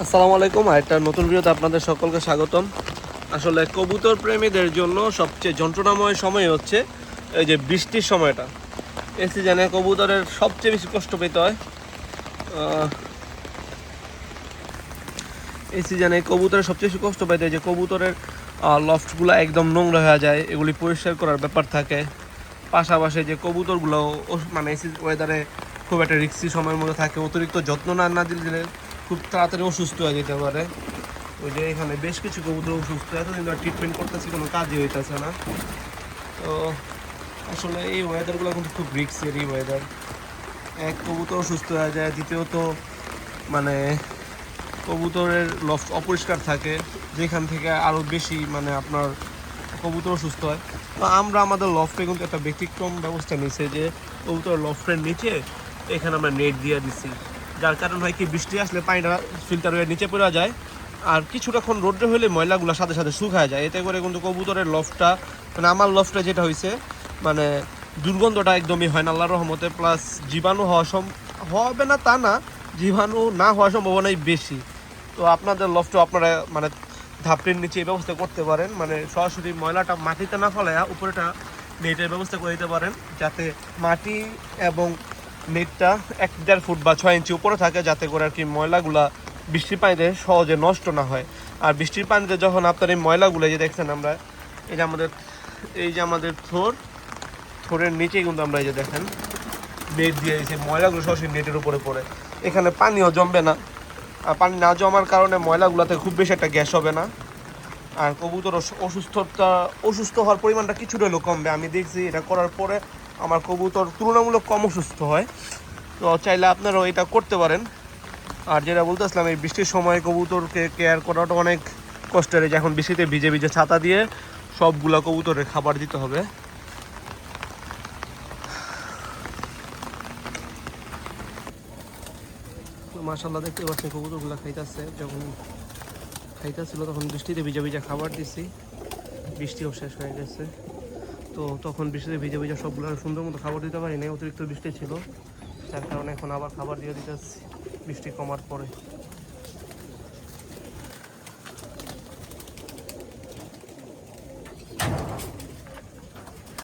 আসসালামু আলাইকুম। একটা নতুন ভিডিওতে আপনাদের সকলকে স্বাগতম। আসলে কবুতর প্রেমীদের জন্য সবচেয়ে যন্ত্রণাময় সময় হচ্ছে এই যে বৃষ্টির সময়টা। এই সিজনে কবুতরের সবচেয়ে বেশি কষ্ট পেতে হয়। আহ, এই সিজনে কবুতরের সবচেয়ে বেশি কষ্ট পেতে হয় যে কবুতরের লফটগুলো একদম নোংরা হয়ে যায়, এগুলি পরিষ্কার করার ব্যাপার থাকে। পাশাপাশি যে কবুতরগুলো মানে এই ওয়েদারে খুব একটা রিস্কি সময়ের মধ্যে থাকে, অতিরিক্ত যত্ন না দিলে খুব তাড়াতাড়ি অসুস্থ হয়ে যেতে পারে। ওই যে এখানে বেশ কিছু কবুতর অসুস্থ, এতদিন ধরে ট্রিটমেন্ট করতেছি, কোনো কাজই হইতেছে না। তো আসলে এই ওয়েদারগুলো কিন্তু খুব রিস্কের। এই ওয়েদার, এক কবুতর অসুস্থ হয়ে যায়, দ্বিতীয়ত মানে কবুতরের লফট অপরিষ্কার থাকে, যেখান থেকে আরও বেশি মানে আপনার কবুতর অসুস্থ হয়। তো আমরা আমাদের লফটে কিন্তু একটা ব্যতিক্রম ব্যবস্থা নিচ্ছে যে কবুতর লফটের নিচে এখানে আমরা নেট দিয়ে দিচ্ছি, যার কারণ হয় কি বৃষ্টি আসলে পানিটা ফিল্টার হয়ে নিচে পড়ে যায়, আর কিছুটাক্ষণ রোদ্রে হলে ময়লাগুলো সাথে সাথে শুকায় যায়। এতে করে কিন্তু কবুতরের লফটটা মানে আমার লফটে যেটা হয়েছে মানে দুর্গন্ধটা একদমই হয় না আল্লাহর রহমতে। প্লাস জীবাণু হবে না তা না, জীবাণু না হওয়ার সম্ভাবনাই বেশি। তো আপনাদের লফটও আপনারা মানে ধাপটির নিচে এই ব্যবস্থা করতে পারেন, মানে সরাসরি ময়লাটা মাটিতে না ফেলায় উপরেটা নেটের ব্যবস্থা করে দিতে পারেন, যাতে মাটি এবং নেটটা 1-1.5 ফুট বা 6 ইঞ্চি উপরে থাকে, যাতে করে আর কি ময়লাগুলা বৃষ্টির পানিতে সহজে নষ্ট না হয়। আর বৃষ্টির পানিতে যখন আপনার এই ময়লাগুলো যে দেখছেন আমরা এই যে আমাদের থোরের নিচেই কিন্তু আমরা এই যে দেখেন নেট দিয়ে দিয়েছি, ময়লাগুলো সরাসরি নেটের উপরে পড়ে, এখানে পানিও জমবে না। আর পানি না জমার কারণে ময়লাগুলোতে খুব বেশি একটা গ্যাস হবে না, আর কবুতর অসুস্থ হওয়ার পরিমাণটা কিছুটা হলেও কমবে। আমি দেখছি এটা করার পরে আমার কবুতর তুলনামূলক কম অসুস্থ হয়। তো চাইলে আপনারাও এটা করতে পারেন। আর যেটা বলতেছিলাম, এই বৃষ্টির সময় কবুতরকে কেয়ার করাটা অনেক কষ্টের। এই যে এখন বৃষ্টিতে ভিজে ভিজে ছাতা দিয়ে সবগুলা কবুতরের খাবার দিতে হবে। মাশাআল্লাহ দেখতে পাচ্ছেন কবুতরগুলো খাইতেছে, যখন খাইতেছিল তখন বৃষ্টিতে ভিজে ভিজে খাবার দিছি, বৃষ্টিও শেষ হয়ে গেছে। তো তখন বৃষ্টিতে ভিজে ভিজে সবগুলো সুন্দর মতো খাবার দিতে পারি না, অতিরিক্ত বৃষ্টি ছিল, যার কারণে এখন আবার খাবার দিয়ে দিতেছি বৃষ্টি কমার পরে।